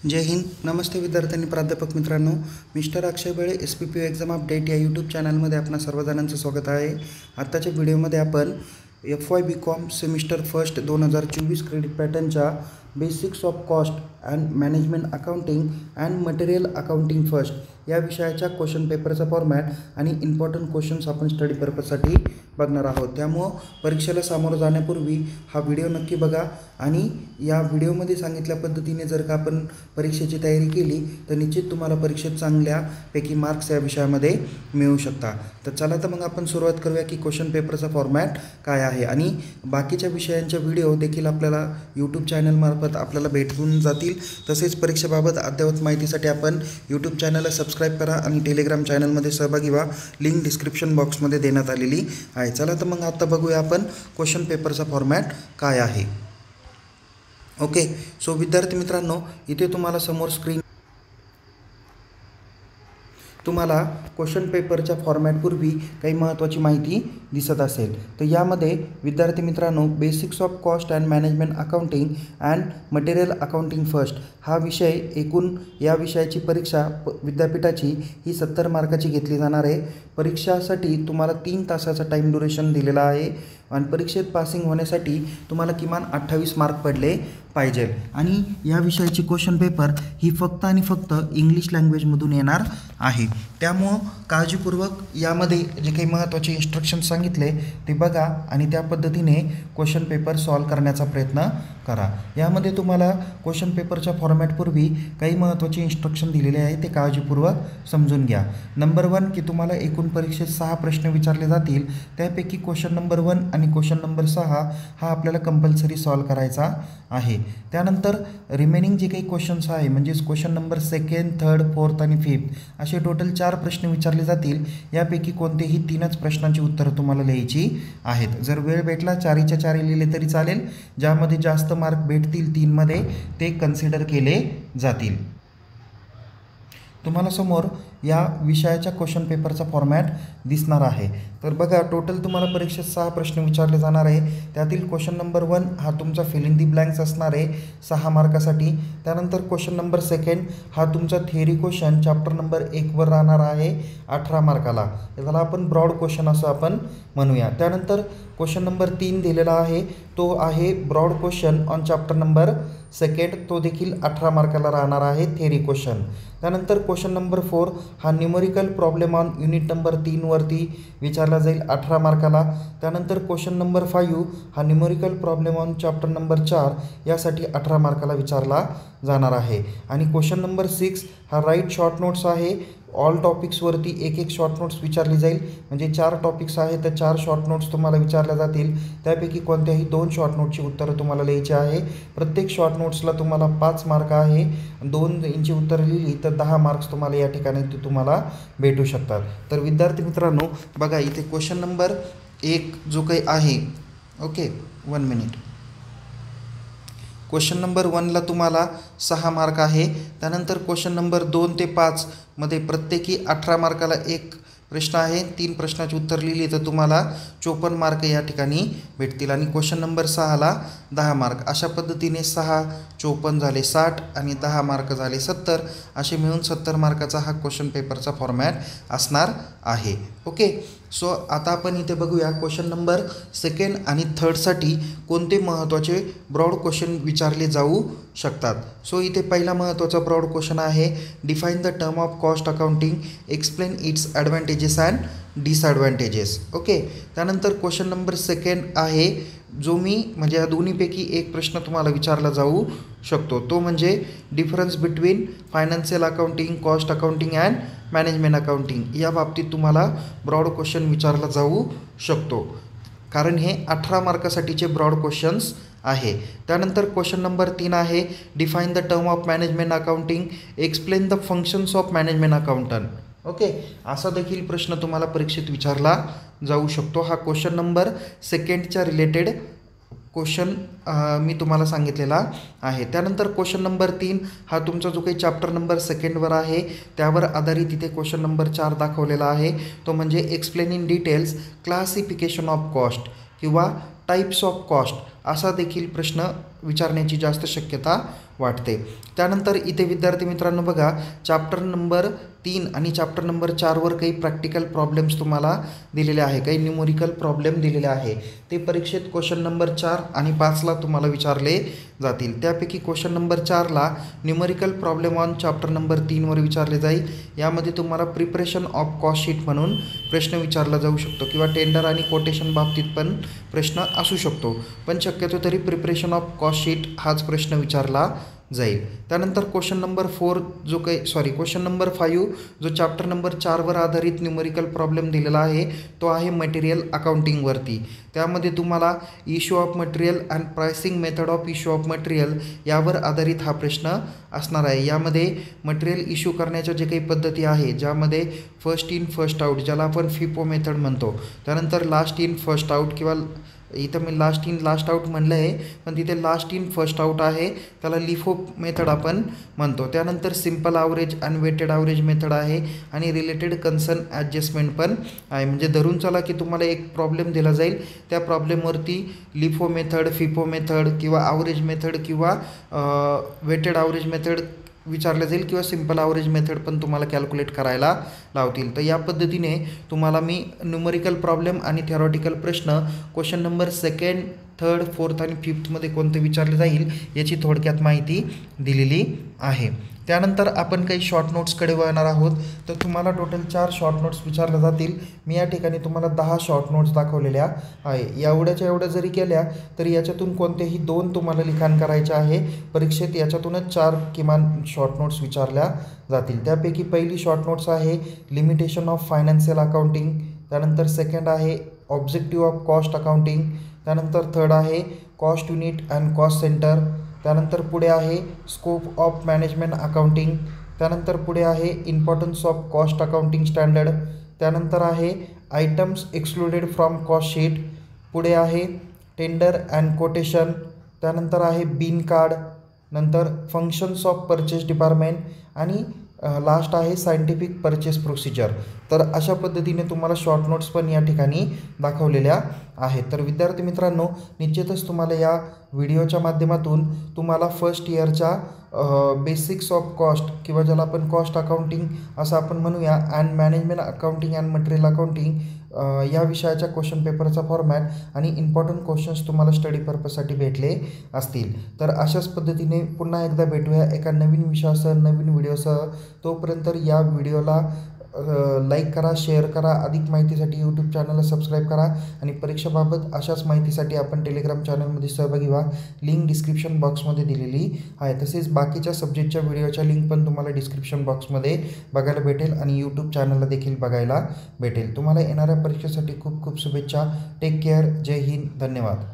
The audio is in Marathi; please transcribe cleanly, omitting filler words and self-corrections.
जय हिंद. नमस्ते विद्यार्थ्यांनी, प्राध्यापक मित्रांनो. मिस्टर अक्षय बळे SPPU एक्झाम अपडेट या यूट्यूब चॅनलमध्ये आपणा सर्वजणांचं स्वागत आहे. आत्ताच्या व्हिडिओमध्ये आपण FY BCom semester first 2024 credit पॅटर्नच्या basics of cost and management accounting and material accounting first या विषयाच्या क्वेश्चन पेपरचा फॉर्मॅट आणि इम्पॉर्टंट क्वेश्चन्स आपण स्टडी पर्पजसाठी बघणार आहोत. त्यामुळं परीक्षेला सामोरं जाण्यापूर्वी हा व्हिडिओ नक्की बघा आणि या व्हिडिओमध्ये सांगितल्या पद्धतीने जर का आपण परीक्षेची तयारी केली तर निश्चित तुम्हाला परीक्षेत चांगल्यापैकी मार्क्स या विषयामध्ये मिळू शकता. तर चला तर मग आपण सुरुवात करूया की क्वेश्चन पेपरचा फॉर्मॅट काय आहे आणि बाकीच्या विषयांच्या व्हिडिओ देखील आपल्याला यूट्यूब चॅनलमार्फत आपल्याला भेटून जातील. तसेच परीक्षेबाबत अद्ययावत माहितीसाठी आपण यूट्यूब चॅनलला सबस्क्राईब करा आणि टेलिग्राम चॅनलमध्ये सहभागी व्हा. लिंक डिस्क्रिप्शन बॉक्समध्ये देण्यात आलेली आहे. चला तर मग आता बघूया आपण क्वेश्चन पेपरचा फॉर्मॅट काय आहे. ओके, सो विद्यार्थी मित्रांनो, इथे तुम्हाला समोर स्क्रीन तुम्हाला क्वेश्चन पेपरच्या फॉर्मॅटपूर्वी काही महत्त्वाची माहिती दिसत असेल. तर यामध्ये विद्यार्थी मित्रांनो, basics of cost and management accounting and material accounting first हा विषय एकूण या विषयाची परीक्षा विद्यापीठाची ही 70 मार्काची घेतली जाणार आहे. परीक्षासाठी तुम्हाला 3 तासाचा टाईम ड्युरेशन दिलेला आहे आणि परीक्षेत पासिंग होण्यासाठी तुम्हाला किमान 28 मार्क पडले पाहिजे. आणि या विषयाची क्वेश्चन पेपर ही फक्त आणि फक्त इंग्लिश लँग्वेजमधून येणार आहे. त्यामुळं काळजीपूर्वक यामध्ये जे काही महत्त्वाचे इन्स्ट्रक्शन्स सांगितले ते बघा आणि त्या पद्धतीने क्वेश्चन पेपर सॉल्व करण्याचा प्रयत्न करा. यामध्ये तुम्हाला क्वेश्चन पेपरच्या फॉर्मॅटपूर्वी काही महत्त्वाचे इन्स्ट्रक्शन दिलेले आहे, ते काळजीपूर्वक समजून घ्या. नंबर 1 की तुम्हाला एकूण परीक्षेत 6 प्रश्न विचारले जातील. त्यापैकी क्वेश्चन नंबर 1 आणि क्वेश्चन नंबर 6 हा आपल्याला कंपल्सरी सॉल्व करायचा आहे. त्यानंतर रिमेनिंग जे काही क्वेश्चन्स आहे म्हणजेच question number 2nd, 3rd, 4th आणि 5th असे टोटल 4 प्रश्न विचारले जातील. यापैकी कोणतेही 3च प्रश्नांची उत्तरं तुम्हाला लिहायची आहेत. जर वेळ भेटला 4च्या 4 लिहिले तरी चालेल. ज्यामध्ये जास्त मार्क भेटतील 3मध्ये ते कन्सिडर केले जातील. तुम्हाला समोर या विषयाच्या क्वेश्चन पेपरचा फॉर्मॅट दिसणार आहे. तर बघा, टोटल तुम्हाला परीक्षेत 6 प्रश्न विचारले जाणार आहे. त्यातील क्वेश्चन नंबर 1 हा तुमचा फिल इन दी ब्लँक्स असणार आहे 6 मार्कासाठी. त्यानंतर क्वेश्चन नंबर 2nd हा तुमचा थिअरी क्वेश्चन चॅप्टर नंबर 1वर राहणार आहे 18 मार्काला. त्याला आपण ब्रॉड क्वेश्चन असं आपण म्हणूया. त्यानंतर क्वेश्चन नंबर 3 दिलेला आहे, तो आहे broad question on chapter number 2nd, तो देखील 18 मार्काला राहणार आहे थिअरी क्वेश्चन. त्यानंतर क्वेश्चन नंबर 4 हा numerical problem on unit number 3 वरती विचारला जाईल 18 मार्काला. त्यानंतर क्वेश्चन नंबर 5 हा numerical problem on chapter number 4 यासाठी 18 मार्काला विचारला जाणार आहे. आणि क्वेश्चन नंबर 6 हा राईट शॉर्ट नोट्स आहे. ऑल टॉपिक्सवरती एक शॉर्ट नोट्स विचारली जाईल. म्हणजे 4 टॉपिक्स आहेत तर 4 शॉर्ट नोट्स तुम्हाला विचारल्या जातील. त्यापैकी कोणत्याही 2 शॉर्ट नोट्सची उत्तरं तुम्हाला लिहायची आहे. प्रत्येक शॉर्ट नोट्सला तुम्हाला 5 मार्क आहे. 2 इंची उत्तरं लिहिली तर 10 मार्क्स तुम्हाला या ठिकाणी तुम्हाला भेटू शकतात. तर विद्यार्थी मित्रांनो बघा, इथे क्वेश्चन नंबर 1 जो काही आहे, ओके 1 मिनिट, क्वेश्चन नंबर 1ला तुम्हाला 6 मार्क आहे. त्यानंतर क्वेश्चन नंबर 2 ते 5 मध्ये प्रत्येकी 18 मार्काला 1 प्रश्न आहे. 3 प्रश्नाची उत्तर लिहिली तर तुम्हाला 54 मार्क या ठिकाणी भेटतील. आणि क्वेश्चन नंबर 6ला 10 मार्क. अशा पद्धतीने 6, 54 झाले 60 आणि 10 मार्क झाले 70, असे मिळून 70 मार्काचा हा क्वेश्चन पेपरचा फॉर्मॅट असणार आहे. ओके, सो आता आपण इथे बघूया क्वेश्चन नंबर 2nd आणि 3rdसाठी कोणते महत्त्वाचे ब्रॉड क्वेश्चन विचारले जाऊ शकतात. सो इथे पहिला महत्त्वाचा ब्रॉड क्वेश्चन आहे, define the term of cost accounting, explain it's advantages and disadvantages. Okay, त्यानंतर क्वेश्चन नंबर 2nd आहे, जो म्हणजे या दोन्हीपैकी एक प्रश्न तुम्हाला विचारला जाऊ शकतो. तो म्हणजे difference between financial accounting, cost accounting and management accounting या बाबतीत तुम्हाला ब्रॉड क्वेश्चन विचारला जाऊ शकतो, कारण हे 18 मार्कासाठीचे ब्रॉड क्वेश्चन्स आहे. त्यानंतर क्वेश्चन नंबर 3 आहे, define the term of management accounting, explain the functions of management accountant. Okay, असा देखील प्रश्न तुम्हाला परीक्षेत विचारला जाऊ शकतो. हा क्वेश्चन नंबर 2ndच्या रिलेटेड क्वेश्चन मी तुम्हाला सांगितलेला आहे. त्यानंतर क्वेश्चन नंबर 3 हा तुमचा जो काही चॅप्टर नंबर 2ndवर आहे त्यावर आधारित इथे क्वेश्चन नंबर 4 दाखवलेला आहे. तो म्हणजे explain in details classification of cost किंवा टाईप्स ऑफ कॉस्ट असा देखील प्रश्न विचारण्याची जास्त शक्यता वाटते. त्यानंतर इथे विद्यार्थी मित्रांनो बघा, चॅप्टर नंबर 3 आणि चॅप्टर नंबर 4वर काही प्रॅक्टिकल प्रॉब्लेम्स तुम्हाला दिलेले आहे, काही न्यूमरिकल प्रॉब्लेम दिलेले आहे. ते परीक्षेत क्वेश्चन नंबर 4 आणि 5ला तुम्हाला विचारले जातील. त्यापैकी क्वेश्चन नंबर 4ला numerical problem on chapter number 3वर विचारले जाईल. यामध्ये तुम्हाला प्रिपरेशन ऑफ कॉस्ट शीट म्हणून प्रश्न विचारला जाऊ शकतो किंवा टेंडर आणि कोटेशन बाबतीत पण प्रश्न असू शकतो, पण शक्यतो तरी प्रिपरेशन ऑफ कॉस्ट शीट हाच प्रश्न विचारला जाईल. त्यानंतर क्वेश्चन नंबर 5 जो चॅप्टर नंबर 4वर आधारित न्यूमरिकल प्रॉब्लेम दिलेला आहे तो आहे मटेरियल अकाउंटिंगवरती. त्यामध्ये तुम्हाला issue of material and pricing method of issue of material यावर आधारित हा प्रश्न असणार आहे. यामध्ये मटेरियल इश्यू करण्याच्या जे काही पद्धती आहे, ज्यामध्ये फर्स्ट इन फर्स्ट आऊट, ज्याला आपण फिफो मेथड म्हणतो, त्यानंतर लास्ट इन फर्स्ट आऊट, किंवा इथं मी लास्ट इन लास्ट आऊट म्हणलं आहे पण तिथे लास्ट इन फर्स्ट आऊट आहे, त्याला लिफो मेथड आपण म्हणतो. त्यानंतर सिम्पल ॲव्हरेज आणि वेटेड ॲव्हरेज मेथड आहे आणि रिलेटेड कन्सर्न ॲडजस्टमेंट पण आहे. म्हणजे धरून चला की तुम्हाला एक प्रॉब्लेम दिला जाईल, त्या प्रॉब्लेमवरती लिफो मेथड, फिफो मेथड किंवा ॲव्हरेज मेथड किंवा वेटेड ॲव्हरेज मेथड विचारलं जाईल किंवा सिम्पल ॲव्हरेज मेथड पण तुम्हाला कॅल्क्युलेट करायला लावतील. तर या पद्धतीने तुम्हाला मी न्यूमरिकल प्रॉब्लेम आणि थेरॉटिकल प्रश्न question number 2nd, 3rd, 4th आणि 5thमध्ये कोणते विचारले जाईल याची थोडक्यात माहिती दिलेली आहे. त्यानंतर आपण काही शॉर्ट नोट्सकडे वळणार आहोत. तर तुम्हाला टोटल 4 शॉर्ट नोट्स विचारल्या जातील. मी या ठिकाणी तुम्हाला 10 शॉर्ट नोट्स दाखवलेल्या आहे. एवढ्या जरी केल्या तरी याच्यातून कोणतेही 2 तुम्हाला लिखाण करायचे आहे. परीक्षेत याच्यातूनच 4 किमान शॉर्ट नोट्स विचारल्या जातील. त्यापैकी पहिली शॉर्ट नोट्स आहे लिमिटेशन ऑफ फायनान्शियल अकाउंटिंग, त्यानंतर 2nd आहे ऑब्जेक्टिव्ह ऑफ कॉस्ट अकाउंटिंग, त्यानंतर 3rd आहे cost unit and cost centre, त्यानंतर पुढे आहे स्कोप ऑफ मॅनेजमेंट अकाउंटिंग, त्यानंतर पुढे आहे importance of cost accounting standard, त्यानंतर आहे items excluded from cost sheet, पुढे आहे टेंडर अँड कोटेशन, त्यानंतर आहे बिन कार्ड, नंतर फंक्शन्स ऑफ परचेस डिपार्टमेंट आणि लास्ट आहे सायंटिफिक परचेस प्रोसिजर. तर अशा पद्धतीने तुम्हाला शॉर्ट नोट्स पण या ठिकाणी दाखवलेल्या आहेत. तर विद्यार्थी मित्रांनो, निश्चितच तुम्हाला या व्हिडिओच्या माध्यमातून तुम्हाला फर्स्ट इयरच्या बेसिक्स ऑफ कॉस्ट किंवा ज्याला आपण कॉस्ट अकाउंटिंग असं आपण म्हणूया and management accounting and material accounting या विषयाच्या क्वेश्चन पेपरचा फॉर्मॅट आणि इम्पॉर्टंट क्वेश्चन्स तुम्हाला स्टडी पर्पजसाठी भेटले असतील. तर अशाच पद्धतीने पुन्हा एकदा भेटूया एका नवीन विषयासह, नवीन व्हिडिओसह. तोपर्यंत या व्हिडिओला लाईक करा, शेअर करा. अधिक माहितीसाठी यूट्यूब चॅनलला सबस्क्राईब करा आणि परीक्षेबाबत अशाच माहितीसाठी आपण टेलिग्राम चॅनलमध्ये सहभागी व्हा. लिंक डिस्क्रिप्शन बॉक्समध्ये दिलेली आहे. तसेच बाकीच्या सब्जेक्टच्या व्हिडिओच्या लिंक पण तुम्हाला डिस्क्रिप्शन बॉक्समध्ये बघायला भेटेल आणि यूट्यूब चॅनलला देखील बघायला भेटेल. तुम्हाला येणाऱ्या परीक्षेसाठी खूप खूप शुभेच्छा. Take care. जय हिंद. धन्यवाद.